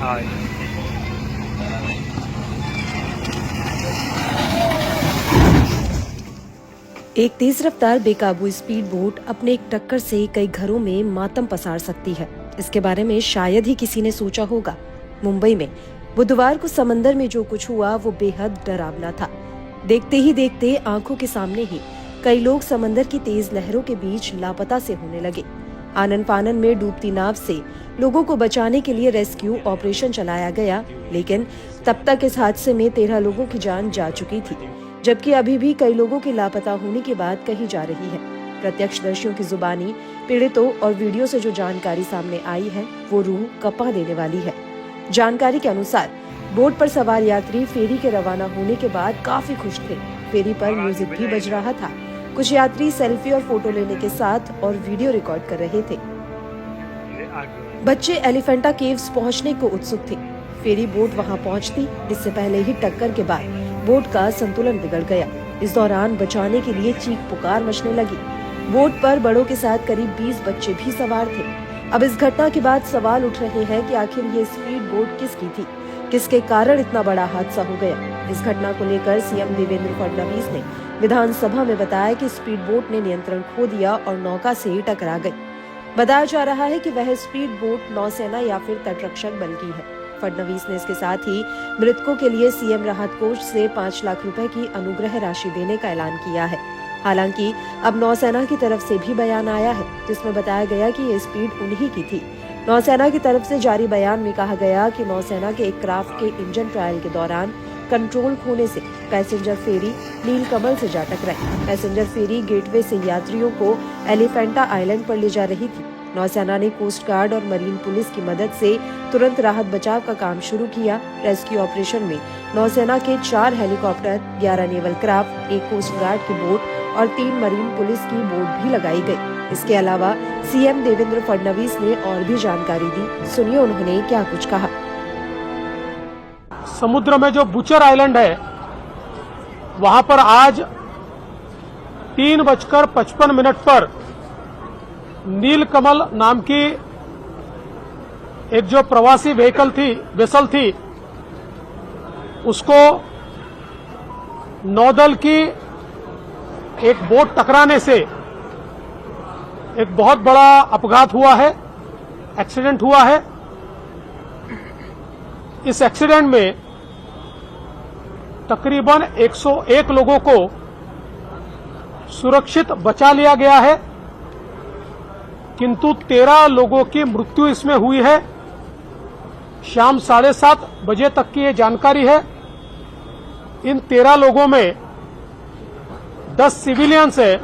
हाँ। एक तेज रफ्तार बेकाबू स्पीड बोट अपने एक टक्कर से कई घरों में मातम पसार सकती है। इसके बारे में शायद ही किसी ने सोचा होगा। मुंबई में बुधवार को समंदर में जो कुछ हुआ वो बेहद डरावना था। देखते ही देखते आंखों के सामने ही कई लोग समंदर की तेज लहरों के बीच लापता से होने लगे। आनन फानन में डूबती नाव से लोगों को बचाने के लिए रेस्क्यू ऑपरेशन चलाया गया, लेकिन तब तक इस हादसे में 13 लोगों की जान जा चुकी थी, जबकि अभी भी कई लोगों के लापता होने की बात कही जा रही है। प्रत्यक्षदर्शियों की जुबानी, पीड़ितों और वीडियो से जो जानकारी सामने आई है वो रूह कपा देने वाली है। जानकारी के अनुसार बोट पर सवार यात्री फेरी के रवाना होने के बाद काफी खुश थे। फेरी पर म्यूजिक भी बज रहा था। कुछ यात्री सेल्फी और फोटो लेने के साथ और वीडियो रिकॉर्ड कर रहे थे। बच्चे एलिफेंटा केव्स पहुंचने को उत्सुक थे। फेरी बोट वहां पहुंचती इससे पहले ही टक्कर के बाद बोट का संतुलन बिगड़ गया। इस दौरान बचाने के लिए चीख पुकार मचने लगी। बोट पर बड़ों के साथ करीब 20 बच्चे भी सवार थे। अब इस घटना के बाद सवाल उठ रहे हैं कि आखिर ये स्पीड बोट किसकी थी, किसके कारण इतना बड़ा हादसा हो गया। इस घटना को लेकर सीएम देवेंद्र फडणवीस ने विधानसभा में बताया कि स्पीड बोट ने नियंत्रण खो दिया और नौका से टकरा गई। बताया जा रहा है कि वह स्पीड बोट नौसेना या फिर तटरक्षक बल की है। फडणवीस ने इसके साथ ही मृतकों के लिए सीएम राहत कोष से 5 लाख रुपए की अनुग्रह राशि देने का ऐलान किया है। हालांकि अब नौसेना की तरफ से भी बयान आया है, जिसमें बताया गया कि ये स्पीड उन्हीं की थी। नौसेना की तरफ से जारी बयान में कहा गया कि नौसेना के एक क्राफ्ट के इंजन ट्रायल के दौरान कंट्रोल खोने से पैसेंजर फेरी नीलकमल से जा टकराई। पैसेंजर फेरी गेटवे से यात्रियों को एलिफेंटा आइलैंड पर ले जा रही थी। नौसेना ने कोस्ट गार्ड और मरीन पुलिस की मदद से तुरंत राहत बचाव का काम शुरू किया। रेस्क्यू ऑपरेशन में नौसेना के 4 helicopter, 11 naval craft, 1 coast guard की बोट और 3 मरीन पुलिस की बोट भी लगाई गई। इसके अलावा सीएम देवेंद्र फडणवीस ने और भी जानकारी दी। सुनिए उन्होंने क्या कुछ कहा। समुद्र में जो बुचर आइलैंड है वहां पर आज 3:55 पर नीलकमल नाम की एक जो प्रवासी वेसल थी उसको नौदल की एक बोट टकराने से एक बहुत बड़ा अपघात हुआ है, एक्सीडेंट हुआ है। इस एक्सीडेंट में तकरीबन 101 लोगों को सुरक्षित बचा लिया गया है, किंतु 13 लोगों की मृत्यु इसमें हुई है। शाम 7:30 बजे तक की ये जानकारी है। इन 13 लोगों में 10 सिविलियंस है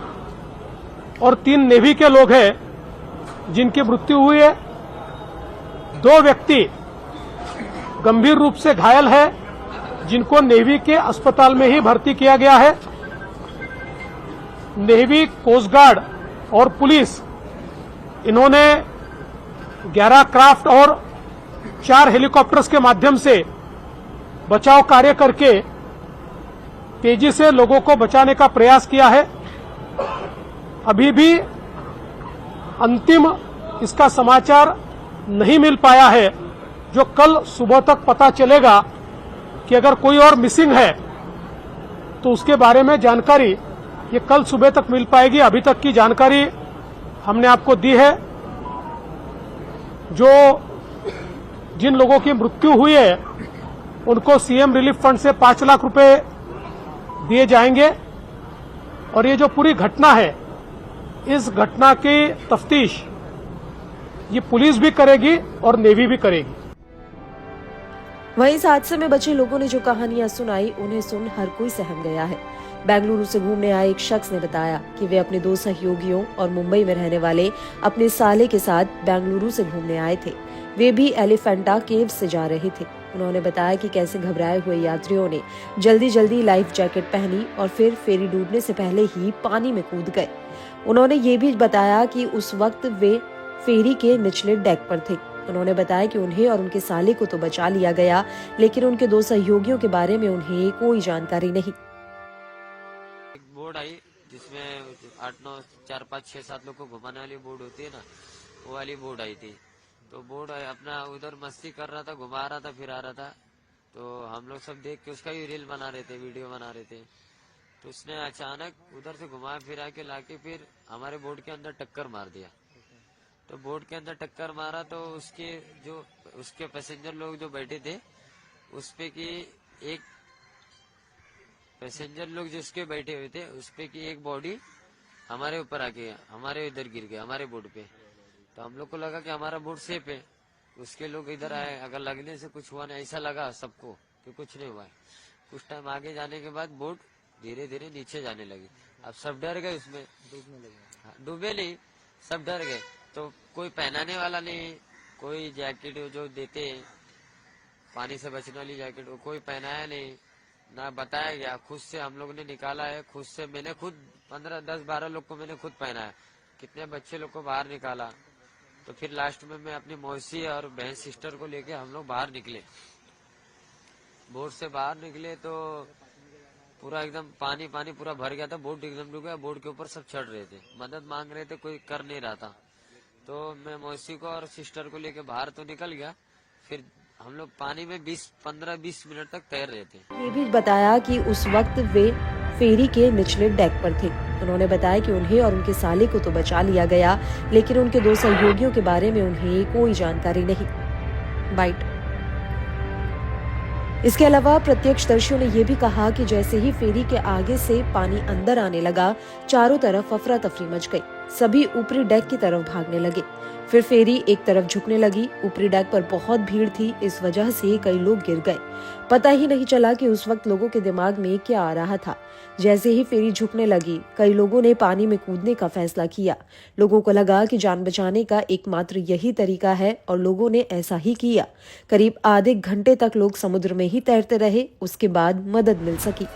और 3 नेवी के लोग हैं जिनकी मृत्यु हुई है। 2 व्यक्ति गंभीर रूप से घायल है जिनको नेवी के अस्पताल में ही भर्ती किया गया है। नेवी, कोस्ट गार्ड और पुलिस इन्होंने 11 क्राफ्ट और 4 हेलीकॉप्टर्स के माध्यम से बचाव कार्य करके तेजी से लोगों को बचाने का प्रयास किया है। अभी भी अंतिम इसका समाचार नहीं मिल पाया है, जो कल सुबह तक पता चलेगा कि अगर कोई और मिसिंग है तो उसके बारे में जानकारी ये कल सुबह तक मिल पाएगी। अभी तक की जानकारी हमने आपको दी है। जो जिन लोगों की मृत्यु हुई है उनको सीएम रिलीफ फंड से 5 लाख रुपए दिए जाएंगे और ये जो पूरी घटना है, इस घटना की तफ्तीश ये पुलिस भी करेगी और नेवी भी करेगी। वहीं इस हादसे में बचे लोगों ने जो कहानियां सुनाई उन्हें सुन हर कोई सहम गया है। बेंगलुरु से घूमने आए एक शख्स ने बताया कि वे अपने 2 सहयोगियों और मुंबई में रहने वाले अपने साले के साथ बेंगलुरु से घूमने आए थे। वे भी एलिफेंटा केव्स से जा रहे थे। उन्होंने बताया कि कैसे घबराए हुए यात्रियों ने जल्दी जल्दी लाइफ जैकेट पहनी और फिर फेरी डूबने से पहले ही पानी में कूद गए। उन्होंने ये भी बताया कि उस वक्त वे फेरी के निचले डेक पर थे। उन्होंने बताया कि उन्हें और उनके साले को तो बचा लिया गया, लेकिन उनके 2 सहयोगियों के बारे में उन्हें कोई जानकारी नहीं। एक बोर्ड आई जिसमें 8, 9, 4, 5, 6, 7 लोग को घुमाने वाली बोर्ड होती है ना, वो वाली बोर्ड आई थी। तो बोट अपना उधर मस्ती कर रहा था, घुमा रहा था, फिरा रहा था। तो हम लोग सब देख के उसका भी रील बना रहे थे, वीडियो बना रहे थे। तो उसने अचानक उधर से घुमा फिरा के लाके फिर हमारे बोट के अंदर टक्कर मार दिया। तो बोट के अंदर टक्कर मारा तो उसके पैसेंजर लोग जो बैठे थे उसपे की एक पैसेंजर लोग जिसके बैठे हुए थे उसपे की एक बॉडी हमारे ऊपर आके हमारे इधर गिर गया, हमारे बोट पे। तो हम लोग को लगा कि हमारा बोट सेफ है। उसके लोग इधर आए, अगर लगने से कुछ हुआ नहीं ऐसा लगा सबको कि कुछ नहीं हुआ है। कुछ टाइम आगे जाने के बाद बोट धीरे धीरे नीचे जाने लगी। अब सब डर गए, उसमें डूबने लगे। डूबे नहीं, सब डर गए। तो कोई पहनाने वाला नहीं, कोई जैकेट जो देते पानी से बचने वाली जैकेट वो कोई पहनाया नहीं, ना बताया गया। खुद से हम लोग ने निकाला है, खुद से मैंने खुद 15, 10, 12 लोग को मैंने खुद पहनाया, कितने बच्चे लोग को बाहर निकाला। तो फिर लास्ट में मैं अपनी मौसी और बहन सिस्टर को लेके हम लोग बाहर निकले। बोट से बाहर निकले तो पूरा एकदम पानी पानी पूरा भर गया था, बोट एकदम डूब गया। बोट के ऊपर सब चढ़ रहे थे, मदद मांग रहे थे, कोई कर नहीं रहा था। तो मैं मौसी को और सिस्टर को लेके बाहर तो निकल गया। फिर हम लोग पानी में 15-20 मिनट तक तैर रहे थे। ये भी बताया कि उस वक्त वे फेरी के निचले डेक पर थे। उन्होंने बताया कि उन्हें और उनके साले को तो बचा लिया गया, लेकिन उनके 2 सहयोगियों के बारे में उन्हें कोई जानकारी नहीं। बाइट। इसके अलावा प्रत्यक्षदर्शियों ने यह भी कहा कि जैसे ही फेरी के आगे से पानी अंदर आने लगा, चारों तरफ अफरा तफरी मच गई। सभी ऊपरी डेक की तरफ भागने लगे। फिर फेरी एक तरफ झुकने लगी। ऊपरी डेक पर बहुत भीड़ थी, इस वजह से कई लोग गिर गए। पता ही नहीं चला कि उस वक्त लोगों के दिमाग में क्या आ रहा था। जैसे ही फेरी झुकने लगी, कई लोगों ने पानी में कूदने का फैसला किया। लोगों को लगा कि जान बचाने का एकमात्र यही तरीका है और लोगों ने ऐसा ही किया। करीब आधे घंटे तक लोग समुद्र में ही तैरते रहे, उसके बाद मदद मिल सकी।